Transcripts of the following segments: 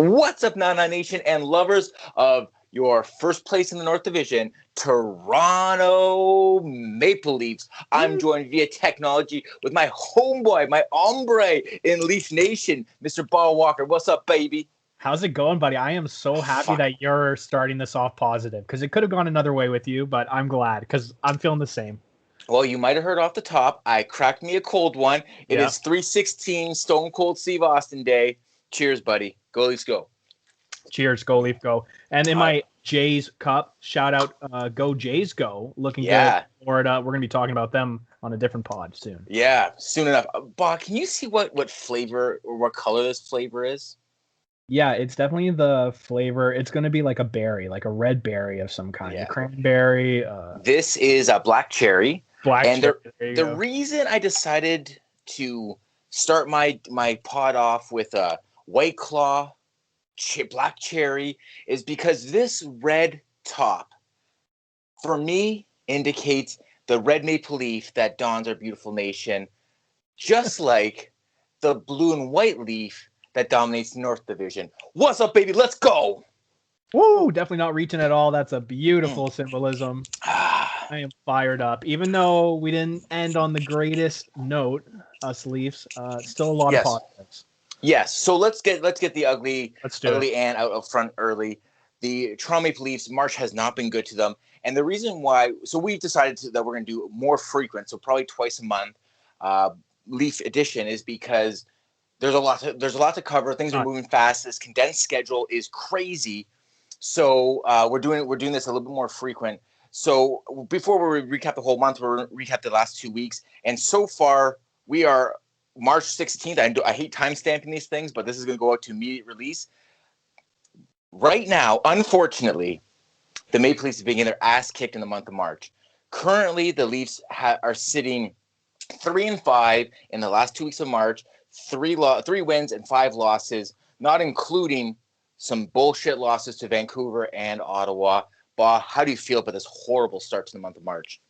What's up, Nana Nation and lovers of your first place in the North Division, Toronto Maple Leafs? I'm joined via technology with my homeboy, my hombre in Leaf Nation, Mr. Ball Walker. What's up, baby? How's it going, buddy? I am so happy that you're starting this off positive because it could have gone another way with you, but I'm glad because I'm feeling the same. Well, you might have heard off the top, I cracked me a cold one. It is 3/16 Stone Cold Steve Austin Day. Cheers, buddy. Go Leafs, go. Cheers, go Leaf, go. And in my Jays cup, shout out, go Jays, go. Looking good. Florida. We're going to be talking about them on a different pod soon. Yeah, soon enough. Bob, can you see what flavor or what color this flavor is? Yeah, it's definitely the flavor. It's going to be like a berry, like a red berry of some kind. Yeah. Cranberry. This is a black cherry. The The reason I decided to start my pod off with a White Claw black cherry is because this red top, for me, indicates the red maple leaf that dawns our beautiful nation, just like the blue and white leaf that dominates the North Division. What's up, baby? Let's go. Woo! Definitely not reaching at all. That's a beautiful symbolism. I am fired up. Even though we didn't end on the greatest note, us Leafs, still a lot of positives. Yes. So let's get the ugly Ant out front early. The Toronto Maple Leafs, March has not been good to them, and the reason why. So we decided that we're going to do more frequent, so probably twice a month, Leaf edition, is because there's a lot to cover. Things are moving fast. This condensed schedule is crazy. So we're doing this a little bit more frequent. So before we recap the whole month, we'll recap the last 2 weeks. And so far, we are March 16th. I hate time stamping these things, but this is going to go out to immediate release. Right now, unfortunately, the Maple Leafs are being their ass kicked in the month of March. Currently, the Leafs are sitting 3-5 in the last 2 weeks of March. 3 wins and 5 losses, not including some bullshit losses to Vancouver and Ottawa. Bah, how do you feel about this horrible start to the month of March?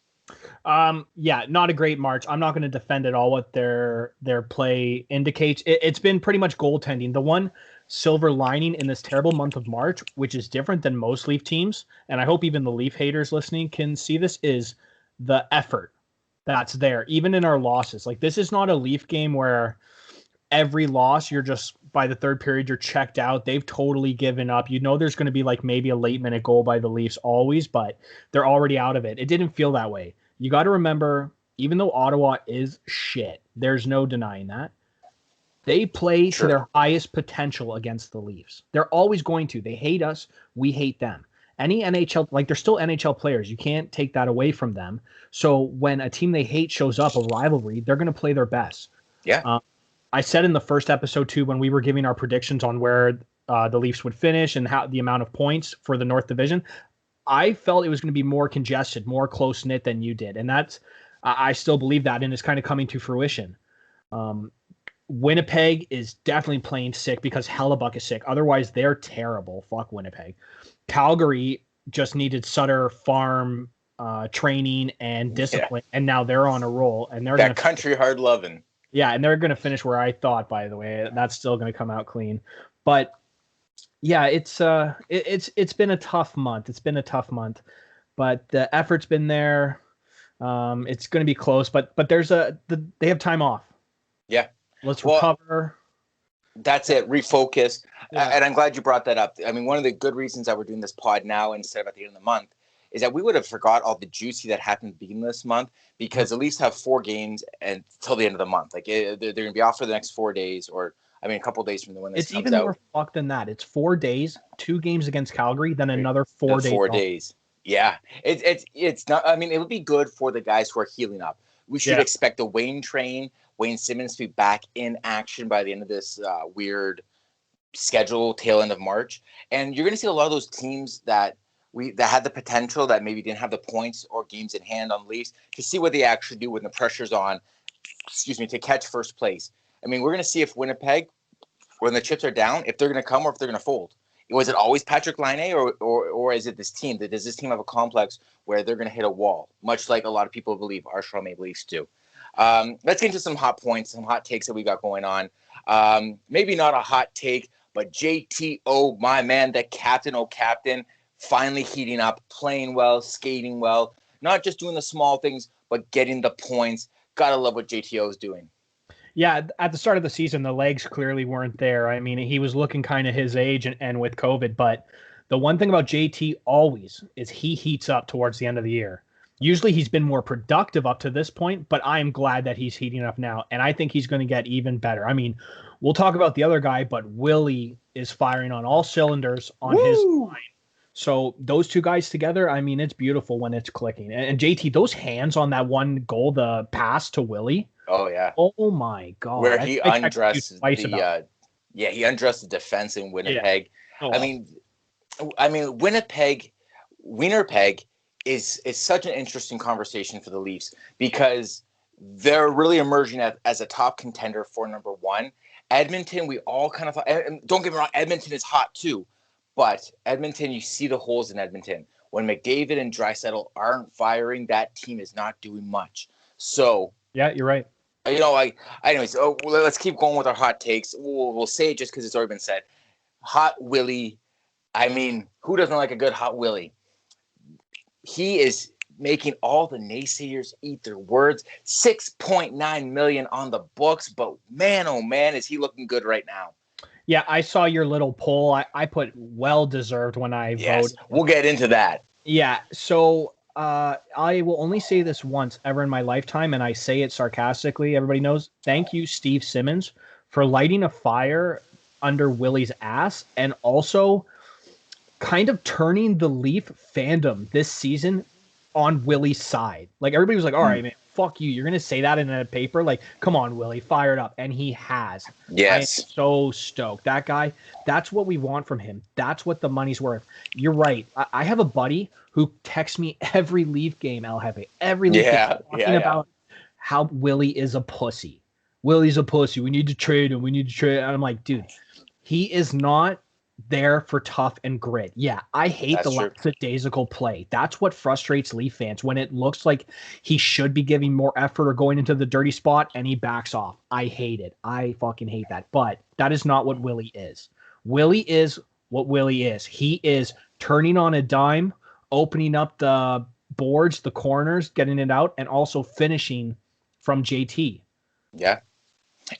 Yeah, not a great March. I'm not going to defend at all what their play indicates. It's been pretty much goaltending. The one silver lining in this terrible month of March, which is different than most Leaf teams, and I hope even the Leaf haters listening can see this, is the effort that's there, even in our losses. Like, this is not a Leaf game where every loss, you're just by the third period, you're checked out. They've totally given up. You know, there's going to be like maybe a late minute goal by the Leafs always, but they're already out of it. It didn't feel that way. You got to remember, even though Ottawa is shit, there's no denying that. They play to their highest potential against the Leafs. They're always going to. They hate us. We hate them. Any NHL, like, they're still NHL players. You can't take that away from them. So when a team they hate shows up, a rivalry, they're going to play their best. Yeah. I said in the first episode, too, when we were giving our predictions on where the Leafs would finish and how the amount of points for the North Division, I felt it was going to be more congested, more close-knit than you did. And that's I still believe that, and it's kind of coming to fruition. Winnipeg is definitely playing sick because Hellebuck is sick. Otherwise, they're terrible. Fuck Winnipeg. Calgary just needed Sutter Farm training and discipline, and now they're on a roll. And they're that country hard loving. Yeah, and they're going to finish where I thought, by the way. That's still going to come out clean. But, yeah, it's been a tough month. It's been a tough month. But the effort's been there. It's going to be close. But they have time off. Yeah. Let's recover. That's it. Refocus. Yeah. And I'm glad you brought that up. I mean, one of the good reasons that we're doing this pod now instead of at the end of the month is that we would have forgot all the juicy that happened at the beginning of this month, because the Leafs have 4 games until the end of the month. Like, they're going to be off for the next 4 days, or I mean, a couple of days from when this comes out. It's even more fucked than that. It's 4 days, 2 games against Calgary, then another 4 days. 4 days. Yeah, it's not. I mean, it would be good for the guys who are healing up. We should expect the Wayne Simmons to be back in action by the end of this weird schedule tail end of March, and you're going to see a lot of those teams that had the potential that maybe didn't have the points or games in hand on Leafs to see what they actually do when the pressure's on. To catch first place. I mean, we're going to see if Winnipeg, when the chips are down, if they're going to come or if they're going to fold. Was it always Patrick Laine, or is it this team? Does this team have a complex where they're going to hit a wall, much like a lot of people believe our Toronto Maple Leafs do? Let's get into some hot points, some hot takes that we got going on. Maybe not a hot take, But JT, oh my man, the captain, oh captain, finally heating up, playing well, skating well, not just doing the small things, but getting the points. Gotta love what JTO is doing. Yeah, at the start of the season, the legs clearly weren't there. I mean, he was looking kind of his age and with COVID, but the one thing about JT always is he heats up towards the end of the year. Usually he's been more productive up to this point, but I'm glad that he's heating up now, and I think he's going to get even better. I mean, we'll talk about the other guy, but Willie is firing on all cylinders on his line. So those two guys together, I mean, it's beautiful when it's clicking. And JT, those hands on that one goal, the pass to Willie. Oh yeah. Oh my God. Where he undressed he undressed the defense in Winnipeg. Yeah. I mean, Winnipeg is such an interesting conversation for the Leafs because they're really emerging as a top contender for number one. Edmonton, we all kind of thought, and don't get me wrong, Edmonton is hot too. But Edmonton, you see the holes in Edmonton. When McDavid and Draisaitl aren't firing, that team is not doing much. So yeah, you're right. Anyways, let's keep going with our hot takes. We'll say it just because it's already been said. Hot Willie. I mean, who doesn't like a good hot Willie? He is making all the naysayers eat their words. $6.9 million on the books, but man, oh man, is he looking good right now. Yeah, I saw your little poll. I put well-deserved when I voted. We'll get into that. Yeah, so I will only say this once ever in my lifetime, and I say it sarcastically. Everybody knows. Thank you, Steve Simmons, for lighting a fire under Willie's ass and also kind of turning the Leaf fandom this season on Willie's side. Like, everybody was like, all right, man, fuck you. You're going to say that in a paper? Like, come on, Willie, fire it up. And he has. Yes. I am so stoked. That guy, that's what we want from him. That's what the money's worth. You're right. I have a buddy who texts me every Leaf game, El Hef, every Leaf game, talking about how Willie is a pussy. Willie's a pussy. We need to trade him. And I'm like, dude, he is not there for tough and grit. Yeah, I hate the lackadaisical play. That's what frustrates Leaf fans, when it looks like he should be giving more effort or going into the dirty spot and he backs off. I hate it. I fucking hate that. But that is not what Willie is. Willie is what Willie is. He is turning on a dime, opening up the boards, the corners, getting it out, and also finishing from JT. Yeah.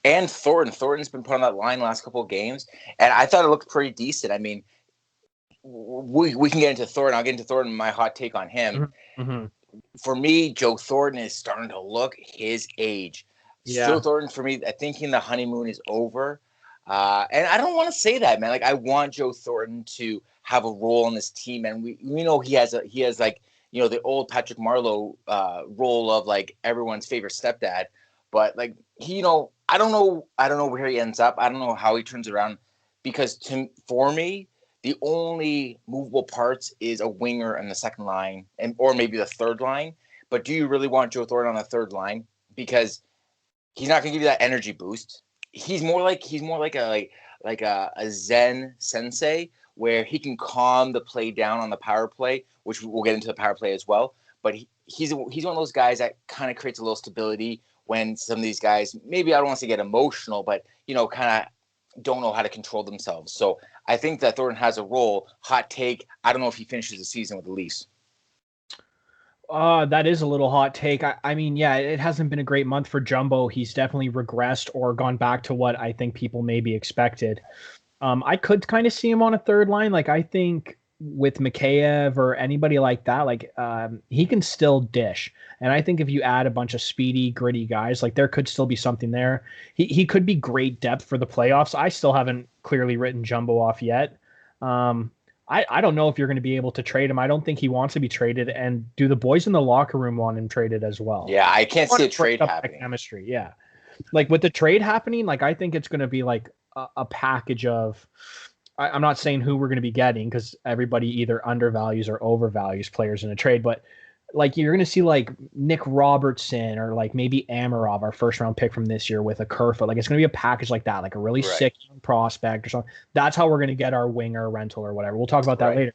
And Thornton's been put on that line the last couple of games, and I thought it looked pretty decent. I mean, we can get into Thornton. I'll get into Thornton, my hot take on him. Mm-hmm. For me, Joe Thornton is starting to look his age. Yeah. Joe Thornton, for me, I think the honeymoon is over. And I don't want to say that, man. Like, I want Joe Thornton to have a role on this team, and we know he has like, you know, the old Patrick Marleau role of like everyone's favorite stepdad. But like, he, you know, I don't know where he ends up. I don't know how he turns around, because for me, the only movable parts is a winger in the second line or maybe the third line. But do you really want Joe Thornton on the third line? Because he's not going to give you that energy boost. He's more like a Zen sensei, where he can calm the play down on the power play, which we'll get into the power play as well. But he's one of those guys that kind of creates a little stability when some of these guys, maybe I don't want to say get emotional, but, you know, kind of don't know how to control themselves. So I think that Thornton has a role. Hot take. I don't know if he finishes the season with the Leafs. That is a little hot take. I mean, yeah, it hasn't been a great month for Jumbo. He's definitely regressed or gone back to what I think people maybe expected. I could kind of see him on a third line. Like, I think with Mikheyev or anybody like that, like, he can still dish. And I think if you add a bunch of speedy, gritty guys, like, there could still be something there. He could be great depth for the playoffs. I still haven't clearly written Jumbo off yet. I don't know if you're going to be able to trade him. I don't think he wants to be traded. And do the boys in the locker room want him traded as well? Yeah, I can't see a trade happening. Chemistry, yeah. Like, with the trade happening, like, I think it's going to be like a package of, I'm not saying who we're going to be getting, because everybody either undervalues or overvalues players in a trade, but like, you're going to see like Nick Robertson or like maybe Amarov, our first round pick from this year, with a Kerfoot. Like, it's going to be a package like that, like a really sick prospect or something. That's how we're going to get our winger rental or whatever. We'll talk about that later.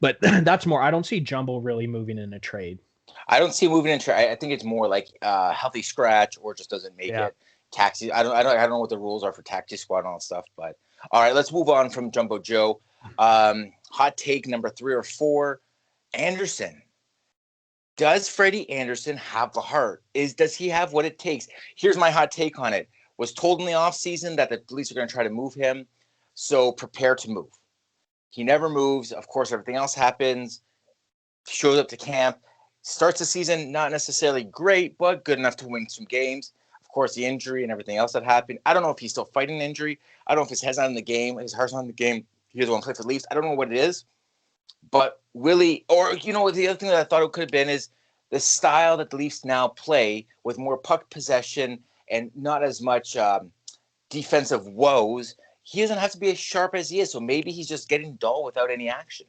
But that's more, I don't see Jumbo really moving in a trade. I don't see moving in trade. I think it's more like healthy scratch or just doesn't make it. Taxi. I don't know what the rules are for taxi squad and all that stuff, but All right, let's move on from Jumbo Joe. Hot take number 3 or 4, Anderson. Does Freddie Anderson have the heart? Does he have what it takes? Here's my hot take on it. Was told in the offseason that the Leafs are going to try to move him, so prepare to move. He never moves. Of course, everything else happens. Shows up to camp. Starts the season not necessarily great, but good enough to win some games. Of course, the injury and everything else that happened. I don't know if he's still fighting an injury. I don't know if his head's not in the game, his heart's not in the game. He doesn't want to play for the Leafs. I don't know what it is. But Willie, or the other thing that I thought it could have been is the style that the Leafs now play with more puck possession and not as much defensive woes. He doesn't have to be as sharp as he is, so maybe he's just getting dull without any action.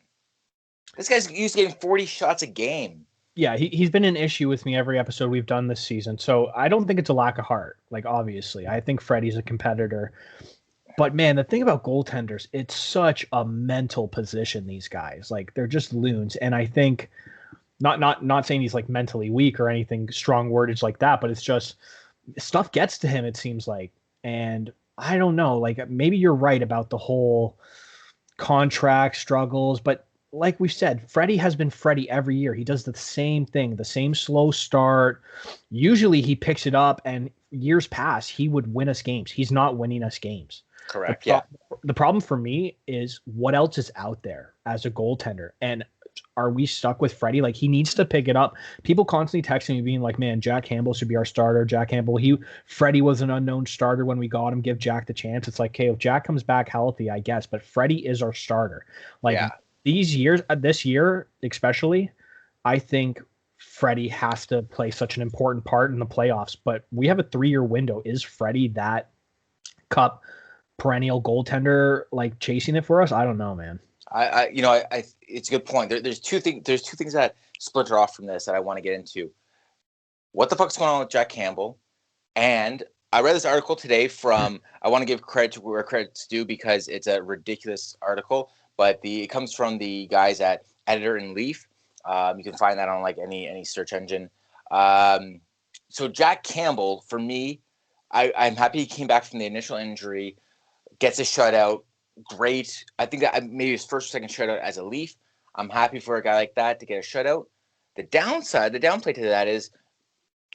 This guy's used to getting 40 shots a game. Yeah, he's been an issue with me every episode we've done this season, so I don't think it's a lack of heart. Like, obviously, I think Freddie's a competitor. But, man, the thing about goaltenders, it's such a mental position, these guys. Like, they're just loons, and I think, not saying he's, like, mentally weak or anything strong wordage like that, but it's just stuff gets to him, it seems like, and I don't know, like maybe you're right about the whole contract struggles, but like we said, Freddie has been Freddie every year. He does the same thing, the same slow start. Usually he picks it up, and years past, he would win us games. He's not winning us games. Correct. The problem for me is what else is out there as a goaltender, and are we stuck with Freddie? Like, he needs to pick it up. People constantly texting me being like, man, Jack Campbell should be our starter. Jack Campbell, Freddie was an unknown starter when we got him. Give Jack the chance. It's like, okay, if Jack comes back healthy, I guess, but Freddie is our starter. Like these years, this year especially, I think Freddie has to play such an important part in the playoffs, but we have a 3-year window. Is Freddie that cup perennial goaltender, like chasing it for us? I don't know, man. I it's a good point. There's two things that splinter off from this that I want to get into. What the fuck's going on with Jack Campbell? And I read this article today from, I want to give credit to where credit's due because it's a ridiculous article, but it comes from the guys at Editor and Leaf. You can find that on like any search engine. So Jack Campbell, for me, I'm happy he came back from the initial injury, gets a shutout. Great. I think that maybe his first or second shutout as a Leaf. I'm happy for a guy like that to get a shutout. The downplay to that is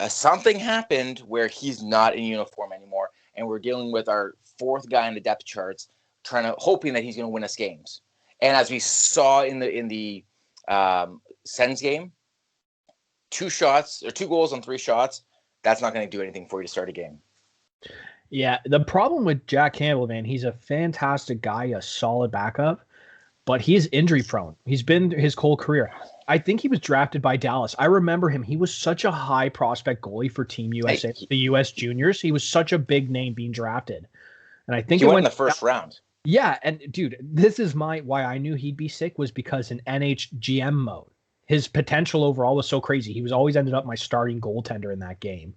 something happened where he's not in uniform anymore, and we're dealing with our 4th guy in the depth charts, hoping that he's going to win us games. And as we saw in the Sens game, 2 goals on 3 shots, that's not going to do anything for you to start a game. Yeah, the problem with Jack Campbell, man, he's a fantastic guy, a solid backup, but he is injury prone. He's been his whole career. I think he was drafted by Dallas. I remember him. He was such a high prospect goalie for Team USA, the U.S. Juniors. He was such a big name being drafted. And I think he went in the first round. Yeah, and dude, this is why I knew he'd be sick was because in NHGM mode, his potential overall was so crazy. He was always ended up my starting goaltender in that game.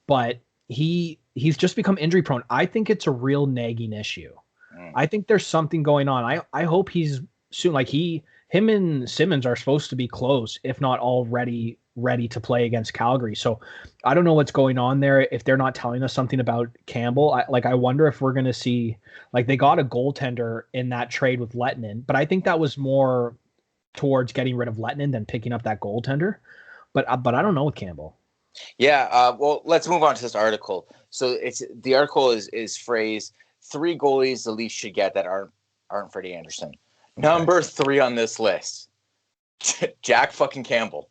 But he's just become injury prone. I think it's a real nagging issue. I think there's something going on. I hope he's soon. Like him and Simmons are supposed to be close, if not already ready to play against Calgary. So I don't know what's going on there. If they're not telling us something about Campbell, I wonder if we're going to see, like, they got a goaltender in that trade with Lettinen, but I think that was more towards getting rid of Lettinen than picking up that goaltender. But I don't know with Campbell. Yeah. Well, let's move on to this article. So the article is phrased 3 goalies the Leafs should get that aren't Freddie Anderson. Okay. Number 3 on this list, Jack fucking Campbell.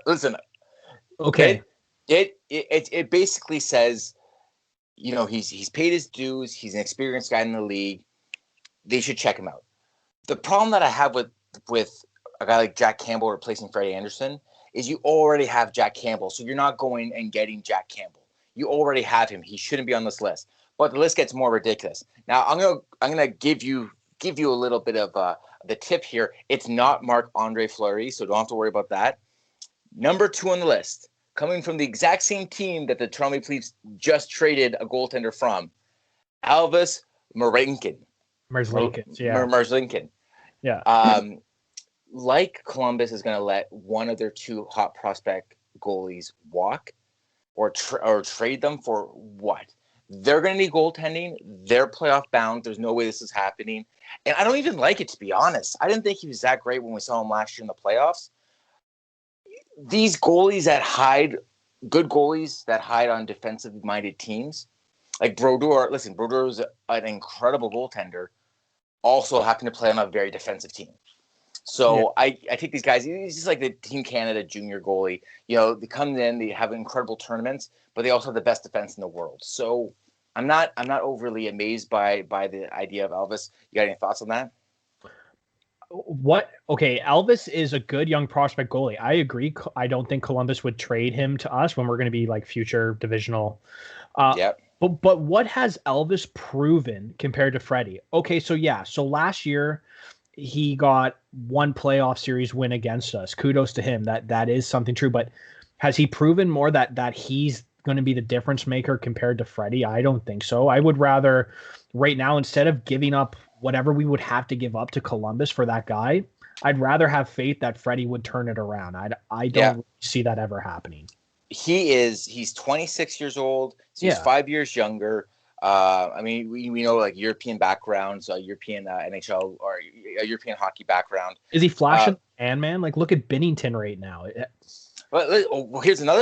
Listen. Okay. It basically says, he's paid his dues. He's an experienced guy in the league. They should check him out. The problem that I have with a guy like Jack Campbell replacing Freddie Anderson is you already have Jack Campbell, so you're not going and getting Jack Campbell. You already have him. He shouldn't be on this list. But the list gets more ridiculous. Now I'm gonna give you a little bit of the tip here. It's not Marc-Andre Fleury, so don't have to worry about that. Number 2 on the list, coming from the exact same team that the Toronto Maple Leafs just traded a goaltender from, Elvis Merzlikins. Merzlikins. Yeah. Like Columbus is going to let one of their 2 hot prospect goalies walk or trade them for what? They're going to need goaltending. They're playoff bound. There's no way this is happening. And I don't even like it, to be honest. I didn't think he was that great when we saw him last year in the playoffs. These goalies that hide, good goalies that hide on defensive-minded teams, like Brodeur. Listen, Brodeur is an incredible goaltender. Also happened to play on a very defensive team. So I take these guys. He's just like the Team Canada junior goalie. You know, they come in, they have incredible tournaments, but they also have the best defense in the world. So I'm not overly amazed by the idea of Elvis. You got any thoughts on that? Okay, Elvis is a good young prospect goalie. I agree. I don't think Columbus would trade him to us when we're going to be like future divisional. Yep. But what has Elvis proven compared to Freddie? Okay, so last year he got one playoff series win against us. Kudos to him. That is something true. But has he proven more that he's going to be the difference maker compared to Freddie? I don't think so. I would rather right now, instead of giving up whatever we would have to give up to Columbus for that guy, I'd rather have faith that Freddie would turn it around. I don't see that ever happening. He's 26 years old. So he's 5 years younger. I mean, we know like European backgrounds, European NHL or European hockey background. Is he flashing man? Like, look at Binnington right now. Well, here's another